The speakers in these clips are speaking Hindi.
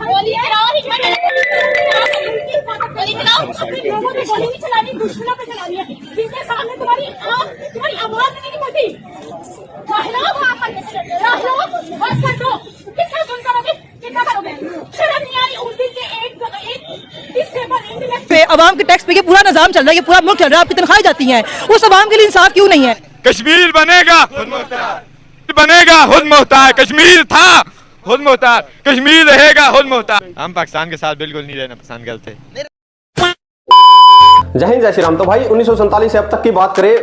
गोली नहीं चलानी, दुश्मनों पे चलानी है, जिनके सामने तुम्हारी आवाज नहीं निकलती। बस कर दो, कितना सुन करोगे, कितना करोगे? शर्म नहीं आई उस दिन के एक हिस्से पर अवाम के टैक्स पे ये पूरा निजाम चल रहा है, ये पूरा मुल्क चल रहा है, आपकी तनख्वाहें जाती हैं, उस अवाम के लिए इंसाफ क्यों नहीं है? कश्मीर बनेगा बनेगा खुद मुख्तार, कश्मीर था खुद मुख्तार, कश्मीर रहेगा खुद मुख्तार। हम पाकिस्तान के साथ बिल्कुल नहीं रहना पसंद करते। जय हिंद जय श्री राम। तो भाई 1947 से अब तक की बात करें,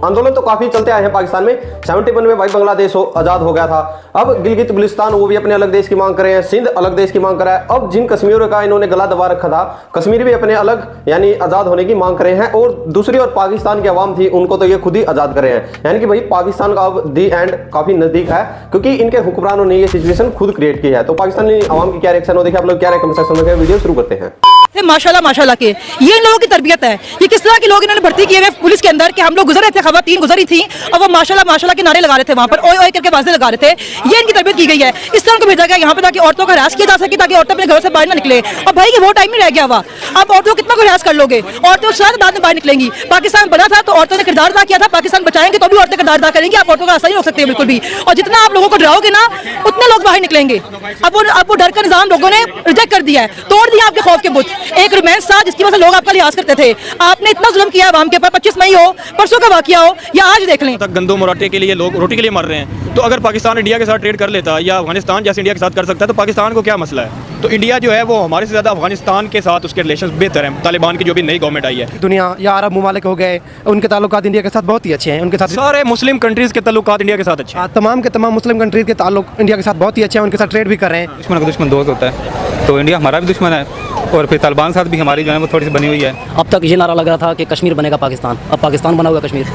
आंदोलन तो काफी चलते आए हैं पाकिस्तान में। 71 में भाई बांग्लादेश आजाद हो गया था। अब गिलगित बल्तिस्तान वो भी अपने अलग देश की मांग कर रहे हैं, सिंध अलग देश की मांग कर रहा है। अब जिन कश्मीरियों का इन्होंने गला दबा रखा था, कश्मीर भी अपने अलग यानी आजाद होने की मांग कर रहे हैं। और दूसरी ओर पाकिस्तान की आवाम थी, उनको तो ये खुद ही आजाद कर रहे हैं। यानी कि भाई पाकिस्तान का अब दी एंड काफी नजदीक है, क्योंकि इनके हुक्मरानों ने ये सिचुएशन खुद क्रिएट की है। तो पाकिस्तानी आवाम की क्या रिएक्शन हो, देखिए आप लोग क्या कमेंट सेक्शन में। वीडियो शुरू करते हैं। माशाल्लाह माशाल्लाह के ये इन लोगों की तरबियत है। ये किस तरह के लोग इन्होंने भर्ती किए हुए पुलिस के अंदर कि हम लोग गुजर रहे थे, खवातीन गुजरी थी और वो माशाल्लाह माशाल्लाह के नारे लगा रहे थे, वहां पर ओए ओए करके बाजें लगा रहे थे। ये इनकी तरबियत की गई है। इस तरह उनको भेजा गया यहाँ पे ताकि औरतों का हरास किया जा सके, ताकि औरतें अपने घरों से बाहर ना निकले। और भाई कि वो टाइम नहीं रह गया हुआ, आप औरतों को कितना को हरास कर लोगे? औरतें उस तादाद में बाहर निकलेंगी। पाकिस्तान बना था तो औरतों ने किरदार अदा किया था, पाकिस्तान बचाएंगे तो भी औरतें किरदार अदा करेंगी। आप औरतों का ऐसा नहीं रोक सकते बिल्कुल भी। और जितना आप लोगों को डराओगे ना, उतने लोग बाहर निकलेंगे। अब वो डर का निजाम लोगों ने रिजेक्ट कर दिया है, तोड़ दिया आपके खौफ के बुत। एक रोमांस था जिसकी वजह से लोग आपका लिहाज करते थे। आपने इतना जुल्म किया आवाम के ऊपर, 25 मई हो, परसों का वाकया हो या आज देख लें, तक गंदम और आटे के लिए लोग रोटी के लिए मर रहे हैं। तो अगर पाकिस्तान इंडिया के साथ ट्रेड कर लेता या अफगानिस्तान जैसे इंडिया के साथ कर सकता है, तो पाकिस्तान को क्या मसला है? तो इंडिया जो है वो हमारे से ज़्यादा अफगानिस्तान के साथ उसके रिलेशन बेहतर हैं। तालिबान की जो भी नई गवर्नमेंट आई है, दुनिया या अरब ममालिक हो गए, उनके ताल्लुकात इंडिया के साथ बहुत ही अच्छे हैं। उनके साथ सारे मुस्लिम कंट्रीज़ के ताल्लुकात इंडिया के साथ अच्छे हैं। तमाम के तमाम मुस्लिम कंट्रीज़ के ताल्लुक इंडिया के साथ बहुत ही अच्छे हैं। उनके साथ ट्रेड भी कर रहे हैं। दुश्मन का दुश्मन दोस्त होता है, तो इंडिया हमारा भी दुश्मन है। और फिर तालिबान साथ भी हमारी जो है वो थोड़ी सी बनी हुई है। अब तक ये नारा लग रहा था कि कश्मीर बनेगा पाकिस्तान, अब पाकिस्तान बना हुआ कश्मीर।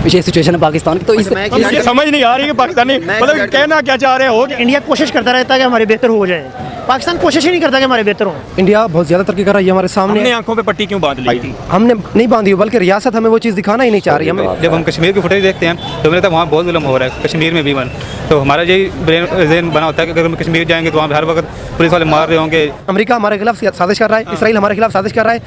विशेष सिचुएशन है पाकिस्तान की, तो इसकी समझ नहीं आ रही है पाकिस्तानी मतलब कहना क्या चाह रहे हो। इंडिया कोशिश करता रहता है कि हमारे बेहतर हो जाए, पाकिस्तान कोशिश ही नहीं करता कि हमारे बेहतर हो। इंडिया बहुत ज़्यादा तरक्की कर रहा है, हमारे सामने। हमने आंखों पे पट्टी क्यों बांध ली थी? हमने नहीं बांधी, बल्कि रियासत हमें वो चीज़ दिखाना ही नहीं चाह रही। हमें जब हम कश्मीर की फुटेज देखते हैं तो मुझे लगता है वहाँ बहुत जुल्म हो रहा है, कश्मीर में भी वन। तो हमारा यही ब्रेन बना होता है कि अगर हम कश्मीर जाएंगे तो वहाँ हर वक्त पुलिस वाले मार रहे होंगे। अमेरिका हमारे खिलाफ साजिश कर रहा है, इसराइल हमारे खिलाफ साजिश कर रहा है,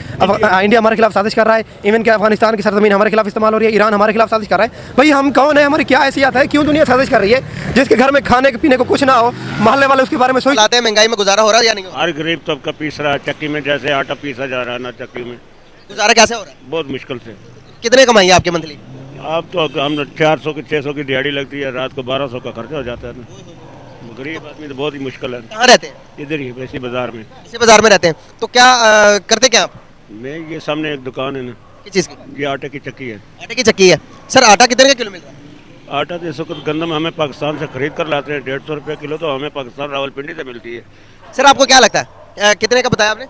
इंडिया हमारे खिलाफ साजिश कर रहा है। इवन कि अफगानिस्तान की सरजमीन हमारे खिलाफ इस्तेमाल हो रही है, ईरान हमारे खिलाफ साजिश कर रहा है। भाई हम कौन है, हमारी क्या हैसियत है, क्यों दुनिया साजिश कर रही है? जिसके घर में खाने पीने को कुछ ना हो, मोहल्ले वाले उसके बारे में सोच लाते हैं। महंगाई में गुजारा हो रहा है या नहीं? हर गरीब तबका पीस रहा है, चक्की में जैसे आटा पीसा जा रहा है ना, चक्की में गुजारा कैसे हो रहा है? बहुत मुश्किल से। कितने कमाई है आपके मंथली? अब तो हम 400 की 600 की दिहाड़ी लगती है, रात को 1200 का खर्चा हो जाता है ना। गरीब आदमी तो बहुत ही मुश्किल है। कहाँ रहते हैं? इधर ही इसी बाजार में। इसी बाजार में रहते हैं। तो क्या करते क्या आप? मैं ये सामने एक दुकान है ना, किस चीज़ की? ये आटे की चक्की है। आटे की चक्की है। सर आटा कितने का किलो मिल रहा है? आटा तो इस वक्त गंदम हमें पाकिस्तान से खरीद कर लाते हैं 150 रुपये किलो, तो हमें पाकिस्तान रावलपिंडी से मिलती है। सर आपको क्या लगता है कितने का बताया आपने?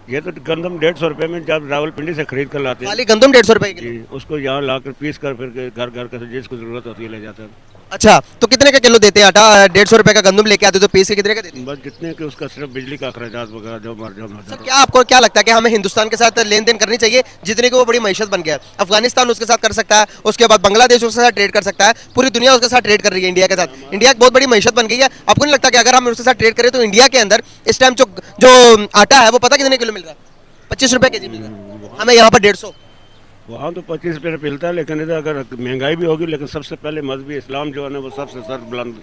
ये तो गंदम 150 रुपये में जब रावलपिंडी से खरीद कर लाते हैं। खाली गंदम 150 रुपये की? उसको यहाँ लाकर पीस कर फिर घर घर का जिसको जरूरत होती है ले जाते हैं। अच्छा, तो कितने का किलो देते हैं आटा? 150 रुपये का गंदम लेके आते तो पीस के कितने का देते हैं? बस जितने कि उसका सिर्फ बिजली का अखराजात वगैरह जो मर जाओ। सर क्या आपको क्या लगता है कि हमें हिंदुस्तान के साथ लेन देन करनी चाहिए, जितने की वो बड़ी मईशत बन गया? अफगानिस्तान उसके साथ कर सकता है, उसके बाद बांग्लादेश उसके साथ ट्रेड कर सकता है, पूरी दुनिया उसके साथ ट्रेड कर रही है इंडिया के साथ। इंडिया की बहुत बड़ी मईशत बन गई है। आपको नहीं लगता कि अगर हम उसके साथ ट्रेड करें तो इंडिया के अंदर इस टाइम जो आटा है वो पता कितने किलो मिल रहा है? 25 रुपये के जी मिल रहा है, हमें यहाँ पर 150। वहाँ तो 25 रुपये मिलता है, लेकिन इधर अगर महंगाई भी होगी, लेकिन सबसे पहले मजहबी इस्लाम जो है ना वो सबसे सर बुलंद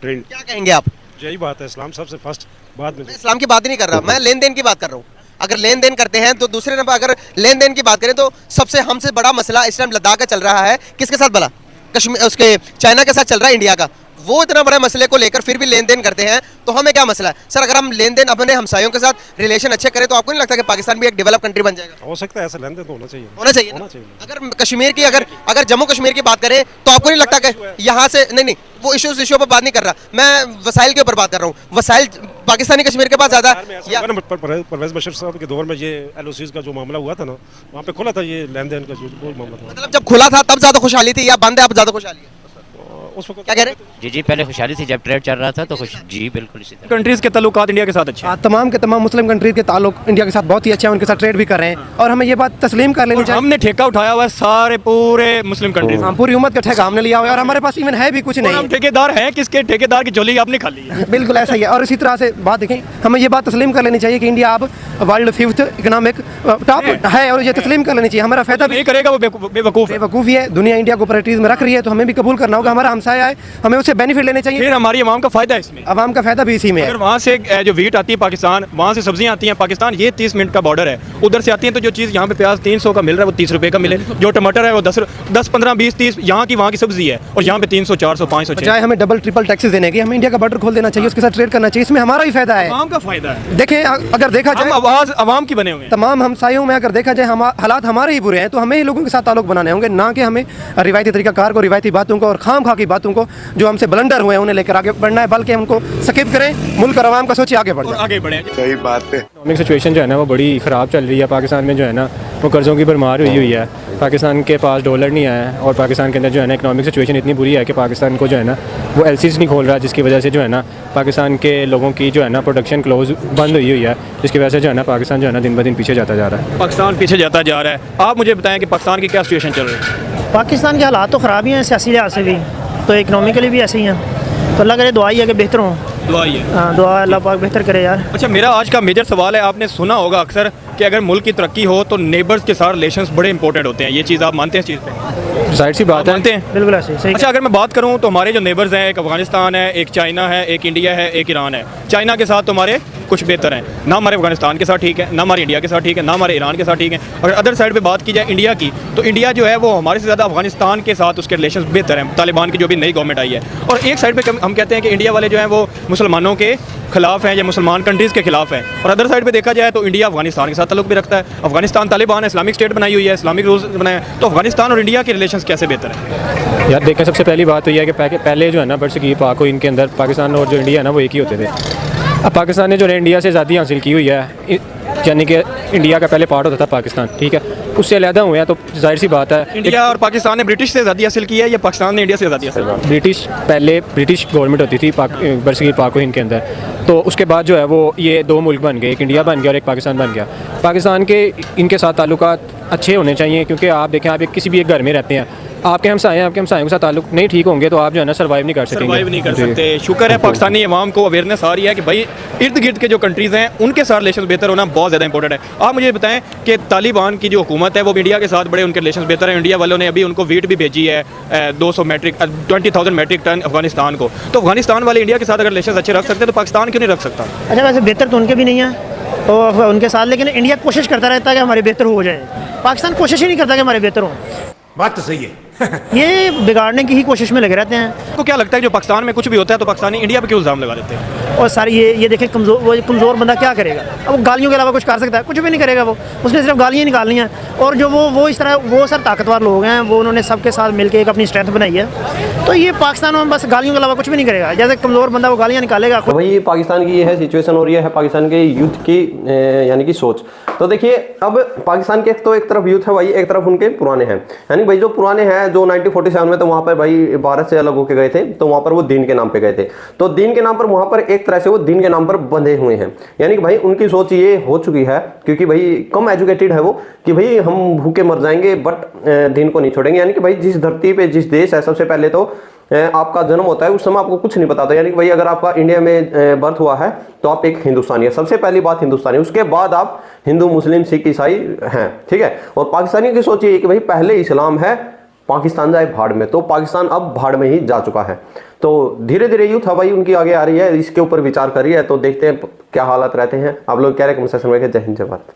ट्रेंड। क्या कहेंगे आप? यही बात है, इस्लाम सबसे फर्स्ट बाद में। मैं इस्लाम की बात ही नहीं कर रहा, मैं लेन देन की बात कर रहा हूँ। अगर लेन देन करते हैं तो दूसरे नंबर अगर लेन देन की बात करें तो सबसे हमसे बड़ा मसला इस टाइम लद्दाख का चल रहा है। किसके साथ भला? कश्मीर उसके चाइना के साथ चल रहा है, इंडिया का। वो इतना बड़े मसले को लेकर फिर भी लेन देन करते हैं, तो हमें क्या मसला है? सर अगर हम लेन देन अपने हमसायों के साथ रिलेशन अच्छे करें तो आपको नहीं लगता कि पाकिस्तान भी एक डेवलप कंट्री बन जाएगा? हो सकता है, ऐसा लेन देन तो होना चाहिए। होना चाहिए ना? अगर कश्मीर की अगर जम्मू कश्मीर की बात करें तो आपको नहीं लगता कि यहाँ से नहीं वो इशू पर बात नहीं कर रहा, मैं वसाइल के ऊपर बात कर रहा हूँ। वसाइल पाकिस्तानी कश्मीर के पास ज्यादा। परवेज बशीर साहब के दौर में ये LOCs का जो मामला हुआ था ना, वहाँ पे खुला था ये लेन देन का जो मामला था। मतलब जब खुला था तब ज्यादा खुशहाली थी या बंद है अब ज्यादा खुशहाली है? उस वक्त क्या कह रहे हैं? जी जी, पहले खुशहाली थी जब ट्रेड चल रहा था तो खुश जी बिल्कुल इसी तरह। कंट्रीज़ के ताल्लुकात इंडिया के साथ अच्छे हैं। तमाम के तमाम मुस्लिम कंट्रीज के ताल्लुक इंडिया के साथ बहुत ही अच्छे हैं, उनके साथ ट्रेड भी कर रहे हैं और हमें ये बात तस्लीम कर लेनी चाहिए। हमने ठेका उठाया हुआ है सारे पूरे मुस्लिम कंट्रीज, हम पूरी उम्मत का ठेका हमने लिया हुआ है और हमारे पास इवन है भी कुछ नहीं। हम ठेकेदार हैं किसके? ठेकेदार की झोली आपने खा ली है। बिल्कुल ऐसा ही है। और इसी तरह से बात देखें, हमें ये बात तस्लीम कर लेनी चाहिए कि इंडिया अब वर्ल्ड 5th इकोनॉमिक टॉप है और ये तस्लीम कर लेनी चाहिए। हमारा फायदा नहीं करेगा वो बेवकूफ़ी है। दुनिया इंडिया को प्रायोरिटीज में रख रही है तो हमें भी कबूल करना होगा। हमारा हमसाया है, हमें उससे बेनिफिट लेने चाहिए। फिर हमारी आवाम का फायदा है इसमें, आवाम का फायदा भी इसी में है। अगर वहाँ से जो वीट आती है पाकिस्तान, वहाँ से सब्जियाँ आती हैं पाकिस्तान, ये 30 मिनट का बॉर्डर है, उधर से आती हैं तो जो चीज़ यहाँ पे प्याज 300 का मिल रहा है वो 30 रुपये का मिले, जो टमाटर है वो 10, 15, 20, 30 यहाँ की वहाँ की सब्जी है और यहाँ पे 300, 400, 500 चाहे हमें डबल ट्रिपल टैक्सेस देने की, हमें इंडिया का बॉर्डर खोल देना चाहिए, उसके साथ ट्रेड करना चाहिए। इसमें हमारा ही फायदा है, आवाम का फायदा है। देखें अगर देखा जाए, हम आवाज़ आवाम की बने हुए हैं। तमाम हमसायों में अगर देखा जाए हालात हमारे ही बुरे हैं तो हमें ही लोगों के साथ ताल्लुक बनाने होंगे, ना कि हमें रिवायती तरीकाकार को, रिवायती बातों को और खाम खा की बातों को जो हमसे ब्लंडर हुए हैं उन्हें लेकर आगे बढ़ना है, बल्कि उनको स्किप करें, मुल्क और आवाम का सोचिए आगे बढ़े। आगे बढ़े। सही बात है। इकोनॉमिक सिचुएशन जो है ना वो बड़ी ख़राब चल रही है पाकिस्तान में, जो है ना वो कर्ज़ों की भरमार हुई है। पाकिस्तान के पास डॉलर नहीं आया और पाकिस्तान के अंदर जो है ना इकोनॉमिक सिचुएशन इतनी बुरी है कि पाकिस्तान को जो है ना वो एलसीज नहीं खोल रहा, जिसकी वजह से जो है ना पाकिस्तान के लोगों की जो है ना प्रोडक्शन क्लोज बंद हुई है, जिसकी वजह से जो है ना पाकिस्तान जो है ना दिन ब दिन पीछे जाता जा रहा है। पाकिस्तान पीछे जाता जा रहा है। आप मुझे बताएं कि पाकिस्तान की क्या सिचुएशन चल रही है? पाकिस्तान के हालात तो ख़राब ही हैं, सियासी लिहाज से भी तो इकनॉमिकली भी ऐसे ही हैं, तो अल्लाह करे दुआ ही है कि बेहतर हों। दुआ ही है। हाँ, दुआ अल्लाह पाक बेहतर करे यार। अच्छा, मेरा आज का मेजर सवाल है, आपने सुना होगा अक्सर कि अगर मुल्क की तरक्की हो तो नेबर्स के साथ रिलेशंस बड़े इंपॉर्टेंट होते हैं, ये चीज़ आप मानते हैं? इस चीज़ पे जाहिर सी बात है, मानते हैं? बिल्कुल ऐसे सही। अच्छा, अगर मैं बात करूं तो हमारे जो नेबर्स हैं, एक अफगानिस्तान है, एक चाइना है, एक इंडिया है, एक ईरान है। चाइना के साथ तो हमारे कुछ बेहतर हैं, ना हमारे अफगानिस्तान के साथ ठीक है, ना हमारे इंडिया के साथ ठीक है, ना हमारे ईरान के साथ ठीक है। अगर अदर साइड पे बात की जाए इंडिया की, तो इंडिया जो है वो हमारे से ज़्यादा अफगानिस्तान के साथ उसके रिलेशंस बेहतर हैं, तालिबान की जो भी नई गवर्नमेंट आई है। और एक साइड पे हम कहते हैं कि इंडिया वाले जो हैं वो मुसलमानों के खिलाफ हैं या मुसलमान कंट्रीज़ के खिलाफ हैं, और अदर साइड पे देखा जाए तो इंडिया अफगानिस्तान के साथ ताल्लुक भी रखता है। अफगानिस्तान तालिबान है, इस्लामिक स्टेट बनाई हुई है, इस्लामिक रूल्स बनाए, तो अफगानिस्तान और इंडिया के रिलेशंस कैसे बेहतर है? यार देखें, सबसे पहली बात तो यह है कि पहले जो है ना बरसगीर पाक इनके अंदर पाकिस्तान और जो इंडिया है ना वो एक ही होते थे। अब पाकिस्तान ने जो है इंडिया से आज़ादी हासिल की हुई है, यानी कि इंडिया का पहले पार्ट होता था पाकिस्तान, ठीक है, उससे अलहदा हुए हैं, तो जाहिर सी बात है इंडिया और पाकिस्तान ने ब्रिटिश से आज़ादी हासिल की है या पाकिस्तान ने इंडिया से आज़ादी हासिल की? ब्रिटिश गवर्नमेंट होती थी बरसगीर पाक के अंदर, तो उसके बाद जो है वो ये दो मुल्क बन गए, एक इंडिया बन गया और एक पाकिस्तान बन गया। पाकिस्तान के इनके साथ ताल्लुकात अच्छे होने चाहिए, क्योंकि आप देखें, आप किसी भी एक घर में रहते हैं, आपके हमसायों के साथ ताल्लुक नहीं ठीक होंगे तो आप जो है ना सर्वाइव नहीं कर सकते। शुक्र है पाकिस्तानी अवाम को अवेयरनेस आ रही है कि भाई इर्द गिर्द के जो कंट्रीज़ हैं उनके साथ रिलेशन बेहतर होना बहुत ज़्यादा इंपॉर्टेंट है। आप मुझे बताएं कि तालिबान की जो हुकूमत है वो इंडिया के साथ बड़े उनके रिलेशन बेहतर हैं। इंडिया वालों ने अभी उनको वीट भी भेजी है 20,000 मेट्रिक टन अफगानिस्तान को, तो अफगानिस्तान वाले इंडिया के साथ अगर रिलेशन अच्छे रख सकते हैं तो पाकिस्तान क्यों नहीं रख सकता? अच्छा, वैसे बेहतर तो उनके भी नहीं है तो उनके साथ, लेकिन इंडिया कोशिश करता रहता है कि हमारे बेहतर हो जाए, पाकिस्तान कोशिश ही नहीं करता कि हमारे बेहतर हो। बात तो सही है। ये बिगाड़ने की ही कोशिश में लगे रहते हैं। आपको क्या लगता है जो पाकिस्तान में कुछ भी होता है तो पाकिस्तानी इंडिया पे क्यों इल्ज़ाम लगा देते हैं? और सारी ये देखें, कमज़ोर बंदा क्या करेगा? अब वो गालियों के अलावा कुछ कर सकता है? कुछ भी नहीं करेगा वो, उसने सिर्फ गालियाँ निकालनी हैं। और जो वो इस तरह वो सर ताकतवर लोग हैं, वो उन्होंने सबके साथ मिलकर एक अपनी स्ट्रेंथ बनाई है, तो ये पाकिस्तान में बस गालियों के अलावा कुछ भी नहीं करेगा। जैसे कमज़ोर बंदा वो गालियाँ निकालेगा। तो भाई पाकिस्तान की ये है सिचुएशन और ये है पाकिस्तान के यूथ की यानी कि सोच। तो देखिए, अब पाकिस्तान के तो एक तरफ यूथ है भाई, एक तरफ उनके पुराने हैं, यानी भाई जो पुराने हैं जो 1947 में तो वहाँ पर भाई भारत से अलग होकर गए थे, तो वहाँ पर वो दीन के नाम पे गए थे, तो दीन के नाम पर वहाँ पर एक तरह से वो दीन के नाम पर बंधे हुए हैं। यानी कि भाई उनकी सोच ये हो चुकी है, क्योंकि भाई कम एजुकेटेड है वो, कि भाई हम भूखे मर जाएंगे बट दीन को नहीं छोड़ेंगे। यानी कि भाई जिस धरती पे जिस देश है, सबसे पहले तो आपका जन्म होता है उस समय आपको कुछ नहीं पता था। यानी कि भाई अगर आपका इंडिया में बर्थ हुआ है तो आप एक हिंदुस्तानी है, सबसे पहली बात हिंदुस्तानी, उसके बाद आप हिंदू, मुस्लिम, सिख, ईसाई हैं, ठीक है। और पाकिस्तानियों की सोच ये कि भाई पहले इस्लाम है, पाकिस्तान जाए भाड़ में, तो पाकिस्तान अब भाड़ में ही जा चुका है। तो धीरे धीरे यूथ भाई उनकी आगे आ रही है, इसके ऊपर विचार कर रही है, तो देखते हैं क्या हालात रहते हैं। आप लोग कह रहे हैं कमेंट सेक्शन में। जय हिंद, जय भारत।